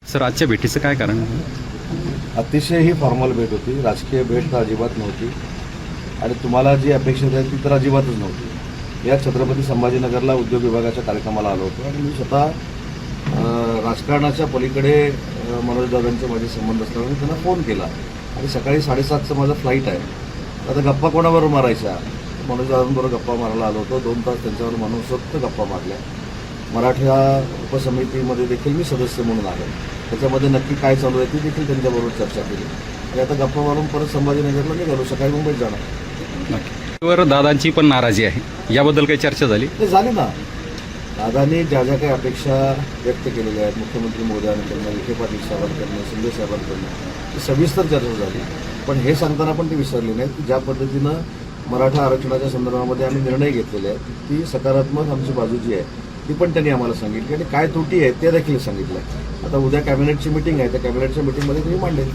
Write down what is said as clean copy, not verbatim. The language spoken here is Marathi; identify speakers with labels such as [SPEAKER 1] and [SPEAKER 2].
[SPEAKER 1] सर, आजच्या भेटीचं काय कारण?
[SPEAKER 2] अतिशय ही फॉर्मल भेट होती, राजकीय भेट तर अजिबात नव्हती आणि तुम्हाला जी अपेक्षित आहे ती तर अजिबातच नव्हती. या छत्रपती संभाजीनगरला उद्योग विभागाच्या कार्यक्रमाला आलो होतो आणि मी स्वतः राजकारणाच्या पलीकडे मनोजदादांचे माझे संबंध असल्यामुळे मी त्यांना फोन केला आणि सकाळी 7:30चं माझं फ्लाईट आहे. आता गप्पा कोणाबरोबर मारायच्या? मनोजदादांबरोबर गप्पा मारायला आलो होतो. 2 तास त्यांच्यावर मनसोक्त गप्पा मारल्या. मराठा उपसमितीमध्ये देखील मी सदस्य म्हणून आहे. त्याच्यामध्ये नक्की काय चालू आहे ती देखील त्यांच्याबरोबर चर्चा केली आणि आता गप्पा मारून परत संभाजीनगरला निघालो. सकाळी मुंबईत जाणार.
[SPEAKER 1] वर दादांची पण नाराजी आहे, याबद्दल काही चर्चा झाली?
[SPEAKER 2] ते झाली ना. दादांनी ज्या ज्या काही अपेक्षा व्यक्त केलेल्या आहेत मुख्यमंत्री महोदयांकडनं, विखे पाटील साहेबांकडनं, शिंदे साहेबांकडनं, ती सविस्तर चर्चा झाली. पण हे सांगताना पण ते विसरले नाहीत की ज्या पद्धतीनं मराठा आरक्षणाच्या संदर्भामध्ये आम्ही निर्णय घेतलेले आहेत ती सकारात्मक आमची बाजू जी आहे ती पण त्यांनी आम्हाला सांगितली आणि काय त्रुटी आहे ते देखील सांगितलं. आता उद्या कॅबिनेटची मिटिंग आहे, त्या कॅबिनेटच्या मिटिंगमध्ये तुम्ही मांडेल.